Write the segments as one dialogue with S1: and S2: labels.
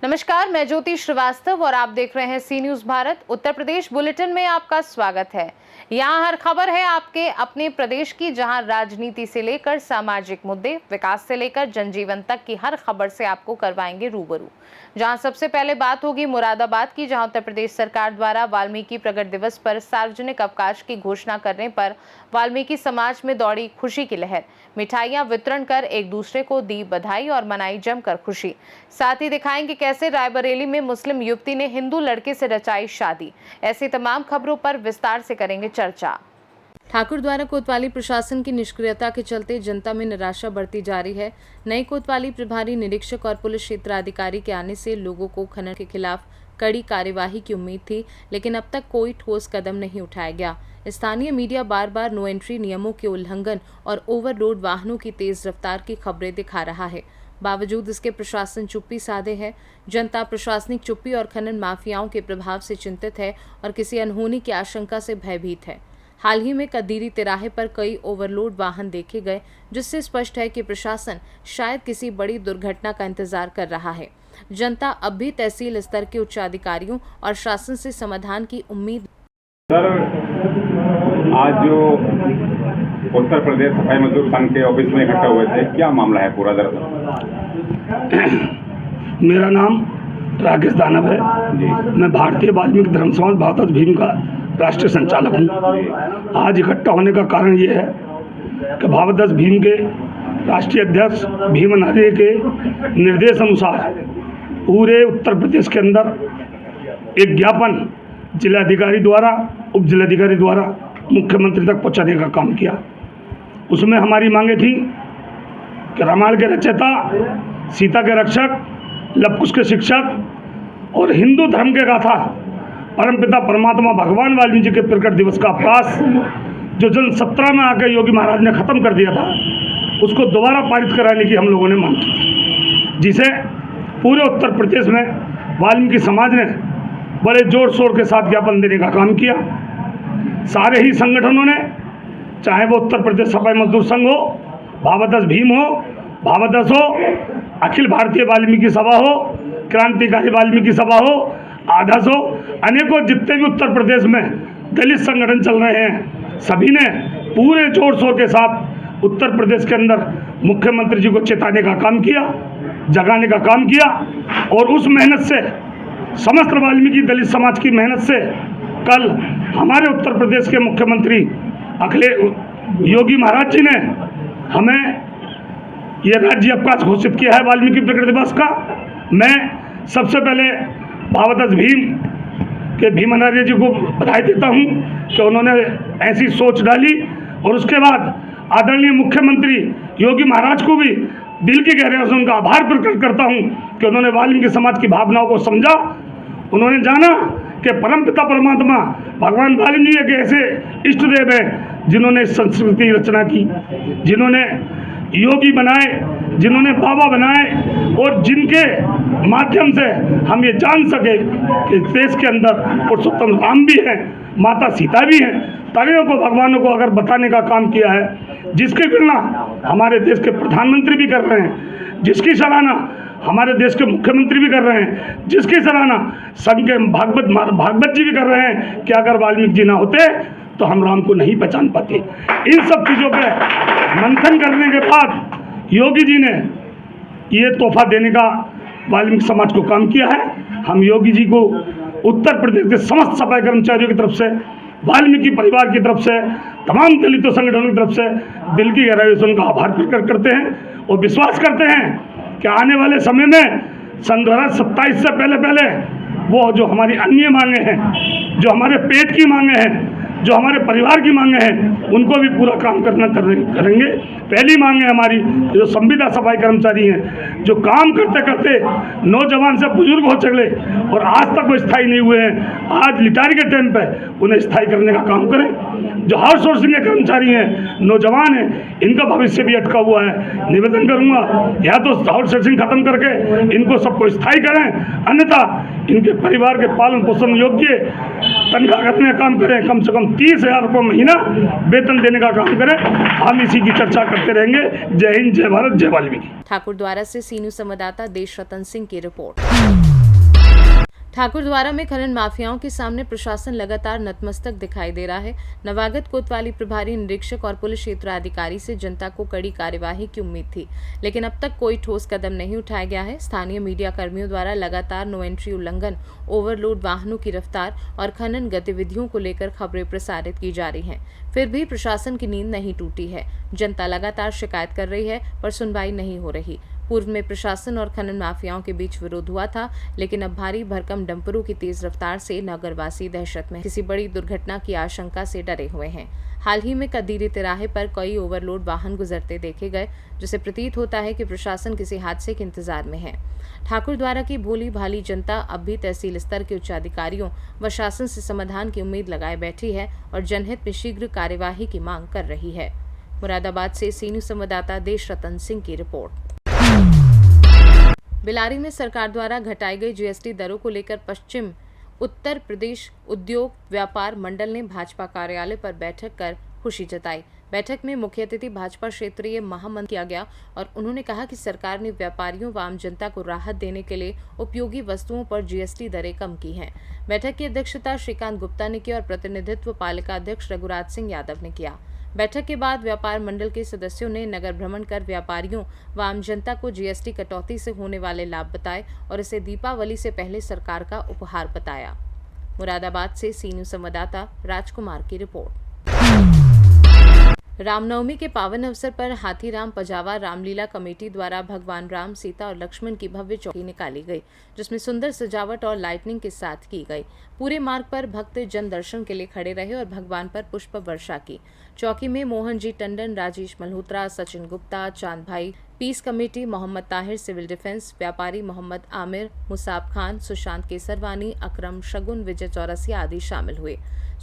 S1: नमस्कार, मैं ज्योति श्रीवास्तव और आप देख रहे हैं सी न्यूज भारत। उत्तर प्रदेश बुलेटिन में आपका स्वागत है। यहाँ हर खबर है आपके अपने प्रदेश की, जहाँ राजनीति से लेकर सामाजिक मुद्दे, विकास से लेकर जनजीवन तक की हर खबर से आपको करवाएंगे रूबरू। जहाँ सबसे पहले बात होगी मुरादाबाद की, जहाँ उत्तर प्रदेश सरकार द्वारा वाल्मीकि प्रगट दिवस पर सार्वजनिक अवकाश की घोषणा करने पर वाल्मीकि समाज में दौड़ी खुशी की लहर। मिठाइयां वितरण कर एक दूसरे को दी बधाई और मनाई जमकर खुशी। साथ ही दिखाएंगे कैसे रायबरेली में मुस्लिम युवती ने हिंदू लड़के से रचाई शादी। ऐसी तमाम खबरों पर विस्तार से करेंगे चर्चा। ठाकुर द्वारा कोतवाली प्रशासन की निष्क्रियता के चलते जनता में निराशा बढ़ती जा रही है। नए कोतवाली प्रभारी निरीक्षक और पुलिस क्षेत्राधिकारी के आने से लोगों को खनन के खिलाफ कड़ी कार्यवाही की उम्मीद थी, लेकिन अब तक कोई ठोस कदम नहीं उठाया गया। स्थानीय मीडिया बार बार नो एंट्री नियमों के उल्लंघन और ओवरलोड वाहनों की तेज रफ्तार की खबरें दिखा रहा है। बावजूद इसके प्रशासन चुप्पी साधे है। जनता प्रशासनिक चुप्पी और खनन माफियाओं के प्रभाव से चिंतित है और किसी अनहोनी की आशंका से भयभीत है। हाल ही में कदीरी तिराहे पर कई ओवरलोड वाहन देखे गए, जिससे स्पष्ट है कि प्रशासन शायद किसी बड़ी दुर्घटना का इंतजार कर रहा है। जनता अब भी तहसील स्तर के उच्च अधिकारियों और शासन से समाधान की उम्मीद।
S2: सर, आज जो उत्तर प्रदेश सफाई मजदूर संघ के ऑफिस में इकट्ठा हुए थे, क्या मामला है पूरा दरअसल?
S3: मेरा नाम राकेश दानव है जी। मैं भारतीय वाल्मीकि धर्म समाज भागवत भीम का राष्ट्रीय संचालक हूँ। आज इकट्ठा होने का कारण ये है कि भागवत भीम के राष्ट्रीय अध्यक्ष भीम आर्य के निर्देश अनुसार पूरे उत्तर प्रदेश के अंदर एक ज्ञापन जिलाधिकारी द्वारा, उप जिलाधिकारी द्वारा मुख्यमंत्री तक पहुंचाने का काम किया। उसमें हमारी मांगे थी कि रामायण के रचयिता, सीता के रक्षक, लव कुश के शिक्षक और हिंदू धर्म के गाथा परमपिता परमात्मा भगवान वाल्मीकि के प्रकट दिवस का अवकाश जो जन 17 में आकर योगी महाराज ने ख़त्म कर दिया था, उसको दोबारा पारित कराने की हम लोगों ने मांग की, जिसे पूरे उत्तर प्रदेश में वाल्मीकि समाज ने बड़े जोर शोर के साथ ज्ञापन देने का काम किया। सारे ही संगठनों ने, चाहे वो उत्तर प्रदेश सफाई मजदूर संघ हो, भागवत भीम हो, भागवत हो, अखिल भारतीय वाल्मीकि सभा हो, क्रांतिकारी वाल्मीकि सभा हो, आदर्श हो, अनेकों जितने भी उत्तर प्रदेश में दलित संगठन चल रहे हैं, सभी ने पूरे जोर शोर के साथ उत्तर प्रदेश के अंदर मुख्यमंत्री जी को चेताने का काम किया, जगाने का काम किया। और उस मेहनत से, समस्त वाल्मीकि दलित समाज की मेहनत से कल हमारे उत्तर प्रदेश के मुख्यमंत्री अखिलेश योगी महाराज जी ने हमें ये राज्य अवकाश घोषित किया है वाल्मीकि प्रकट दिवस का। मैं सबसे पहले भागवत भीम के भीम आर्य जी को बधाई देता हूँ कि उन्होंने ऐसी सोच डाली, और उसके बाद आदरणीय मुख्यमंत्री योगी महाराज को भी दिल की गहराइयों से उनका आभार प्रकट करता हूँ कि उन्होंने वाल्मीकि समाज की भावनाओं को समझा। उन्होंने जाना कि परमपिता परमात्मा भगवान वाल्मीकि एक ऐसे इष्ट देव हैं जिन्होंने संस्कृति की रचना की, जिन्होंने योगी बनाए, जिन्होंने बाबा बनाए, और जिनके माध्यम से हम ये जान सके कि देश के अंदर पुरुषोत्तम राम भी हैं, माता सीता भी हैं, तनियों को भगवानों को अगर बताने का काम किया है, जिसकी गणना हमारे देश के प्रधानमंत्री भी कर रहे हैं, जिसकी सराहना हमारे देश के मुख्यमंत्री भी कर रहे हैं, जिसकी सराहना संघ के भागवत जी भी कर रहे हैं कि अगर वाल्मीकि जी ना होते तो हम राम को नहीं पहचान पाते। इन सब चीज़ों पे मंथन करने के बाद योगी जी ने ये तोहफा देने का वाल्मीकि समाज को काम किया है। हम योगी जी को उत्तर प्रदेश के समस्त सफाई कर्मचारियों की तरफ से, वाल्मीकि परिवार की तरफ से, तमाम दलित संगठनों की तरफ से दिल की गहराई से उनका आभार प्रकट करते हैं और विश्वास करते हैं कि आने वाले समय में सन 2027 से पहले वो जो हमारी अन्य मांगे हैं, जो हमारे पेट की मांगे हैं, जो हमारे परिवार की मांगे हैं, उनको भी पूरा काम करेंगे। पहली मांग है हमारी, जो संविदा सफाई कर्मचारी हैं, जो काम करते करते नौजवान से बुजुर्ग हो चले और आज तक वो स्थायी नहीं हुए हैं, आज रिटायर के टाइम पे उन्हें स्थायी करने का काम करें। जो आउटसोर्सिंग के कर्मचारी हैं, नौजवान हैं, इनका भविष्य भी अटका हुआ है। निवेदन करूंगा या तो आउटसोर्सिंग खत्म करके इनको सबको स्थायी करें, अन्यथा इनके परिवार के पालन पोषण योग्य तनख्वाह करने का काम करें। कम से कम 30,000 रुपये महीना वेतन देने का काम करें। हम इसी की चर्चा करते रहेंगे। जय हिंद, जय भारत, जय वाल्मीकि।
S1: ठाकुर द्वारा से सी न्यूज संवाददाता देश रतन सिंह की रिपोर्ट। ठाकुर द्वारा में खनन माफियाओं के सामने प्रशासन लगातार नतमस्तक दिखाई दे रहा है। नवागत कोतवाली प्रभारी निरीक्षक और पुलिस क्षेत्राधिकारी से जनता को कड़ी कार्यवाही की उम्मीद थी, लेकिन अब तक कोई ठोस कदम नहीं उठाया गया है। स्थानीय मीडिया कर्मियों द्वारा लगातार नो एंट्री उल्लंघन, ओवरलोड वाहनों की रफ्तार और खनन गतिविधियों को लेकर खबरें प्रसारित की जा रही हैं। फिर भी प्रशासन की नींद नहीं टूटी है। जनता लगातार शिकायत कर रही है, पर सुनवाई नहीं हो रही। पूर्व में प्रशासन और खनन माफियाओं के बीच विरोध हुआ था, लेकिन अब भारी भरकम डंपरों की तेज रफ्तार से नगरवासी दहशत में किसी बड़ी दुर्घटना की आशंका से डरे हुए हैं। हाल ही में कदीरी तिराहे पर कई ओवरलोड वाहन गुजरते देखे गए, जिससे प्रतीत होता है कि प्रशासन किसी हादसे के इंतजार में है। ठाकुर द्वारा की भोली भाली जनता अब भी तहसील स्तर के उच्चाधिकारियों व शासन से समाधान की उम्मीद लगाए बैठी है और जनहित में शीघ्र कार्यवाही की मांग कर रही है। मुरादाबाद से सी न्यूज संवाददाता देश रतन सिंह की रिपोर्ट। बिलारी में सरकार द्वारा घटाई गई जीएसटी दरों को लेकर पश्चिम उत्तर प्रदेश उद्योग व्यापार मंडल ने भाजपा कार्यालय पर बैठक कर खुशी जताई। बैठक में मुख्य अतिथि भाजपा क्षेत्रीय महामंत्री किया गया और उन्होंने कहा कि सरकार ने व्यापारियों व आम जनता को राहत देने के लिए उपयोगी वस्तुओं पर जीएसटी दरें कम की हैं। बैठक की अध्यक्षता श्रीकांत गुप्ता ने की और प्रतिनिधित्व पालिका अध्यक्ष रघुराज सिंह यादव ने किया। बैठक के बाद व्यापार मंडल के सदस्यों ने नगर भ्रमण कर व्यापारियों व आम जनता को जीएसटी कटौती से होने वाले लाभ बताए और इसे दीपावली से पहले सरकार का उपहार बताया। मुरादाबाद से सी न्यूज संवाददाता राजकुमार की रिपोर्ट। रामनवमी के पावन अवसर पर हाथीराम पजावा रामलीला कमेटी द्वारा भगवान राम, सीता और लक्ष्मण की भव्य चौकी निकाली गई, जिसमें सुंदर सजावट और लाइटनिंग के साथ की गई। पूरे मार्ग पर भक्त जन दर्शन के लिए खड़े रहे और भगवान पर पुष्प वर्षा की। चौकी में मोहन जी टंडन, राजेश मल्होत्रा, सचिन गुप्ता, चांद भाई, peace committee, Mohammad Tahir, civil defence, व्यापारी मोहम्मद आमिर, मुसाब खान, सुशांत केसरवानी, अकरम, शगुन, विजय चौरसिया आदि शामिल हुए।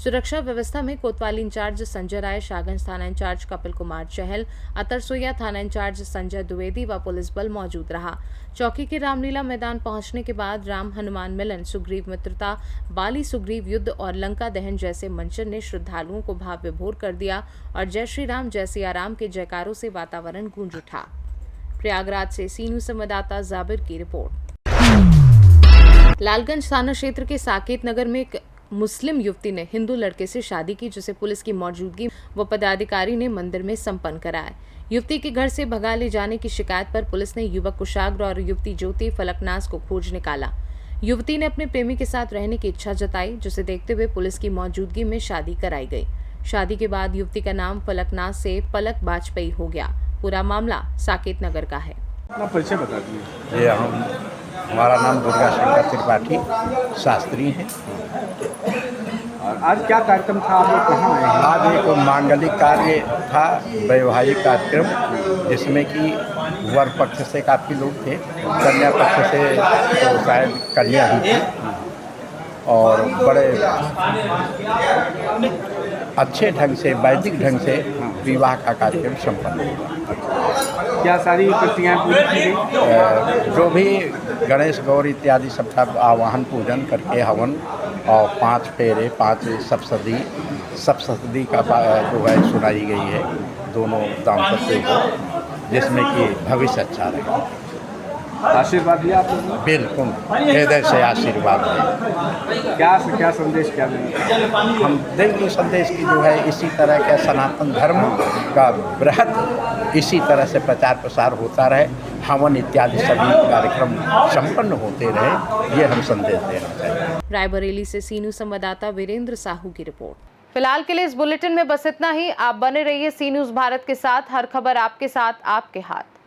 S1: सुरक्षा व्यवस्था में कोतवाली इंचार्ज संजय राय, शाहगंज थाना इंचार्ज कपिल कुमार चहल, अतरसोया थाना इंचार्ज संजय द्विवेदी व पुलिस बल मौजूद रहा। चौकी के रामलीला मैदान पहुंचने के बाद राम हनुमान मिलन, सुग्रीव मित्रता, बाली सुग्रीव युद्ध और लंका दहन जैसे मंचन ने श्रद्धालुओं को भाव विभोर कर दिया और जय श्री राम, जय सिया राम के जयकारों से वातावरण गूंज उठा। प्रयागराज से सी न्यूज संवाददाता जाबिर की रिपोर्ट। लालगंज थाना क्षेत्र के साकेत नगर में एक मुस्लिम युवती ने हिंदू लड़के से शादी की, जिसे पुलिस की मौजूदगी व पदाधिकारी ने मंदिर में संपन्न कराया। युवती के घर से भगा ले जाने की शिकायत पर पुलिस ने युवक कुशाग्र और युवती ज्योति फलकनाज को खोज निकाला। युवती ने अपने प्रेमी के साथ रहने की इच्छा जताई, जिसे देखते हुए पुलिस की मौजूदगी में शादी कराई गई। शादी के बाद युवती का नाम फलकनाज से पलक वाजपेयी हो गया। पूरा मामला साकेत नगर का है।
S4: अपना परिचय बता दीजिए।
S5: ये हमारा नाम दुर्गा शंकर त्रिपाठी शास्त्री है।
S4: और आज क्या कार्यक्रम था, आप लोग कहाँ आए हैं?
S5: आज एक मांगलिक कार्य था, वैवाहिक कार्यक्रम, जिसमें कि वर पक्ष से काफ़ी लोग थे, कन्या पक्ष से तो शायद कन्या ही थी और बड़े अच्छे ढंग से, वैदिक ढंग से विवाह का कार्यक्रम संपन्न हुआ।
S4: क्या सारी प्रक्रियाएं पूरी की गई?
S5: जो भी गणेश गौर इत्यादि सबका आवाहन पूजन करके हवन और 5 फेरे, 5 सप्तशती का जो है सुनाई गई है दोनों दाम्पत्य को, जिसमें कि भविष्य अच्छा रहे।
S4: आशीर्वाद लिया आप लोगों ने?
S5: बिल्कुल हृदय से आशीर्वाद है।
S4: क्या संदेश क्या देंगे?
S5: हम देंगे संदेश की जो है इसी तरह का सनातन धर्म का बृहद इसी तरह से प्रचार प्रसार होता रहे, हवन इत्यादि सभी कार्यक्रम संपन्न होते रहे, ये हम संदेश देना चाहिए।
S1: रायबरेली से सी न्यूज संवाददाता वीरेंद्र साहू की रिपोर्ट। फिलहाल के लिए इस बुलेटिन में बस इतना ही। आप बने रहिए सी न्यूज भारत के साथ। हर खबर आपके साथ, आपके हाथ।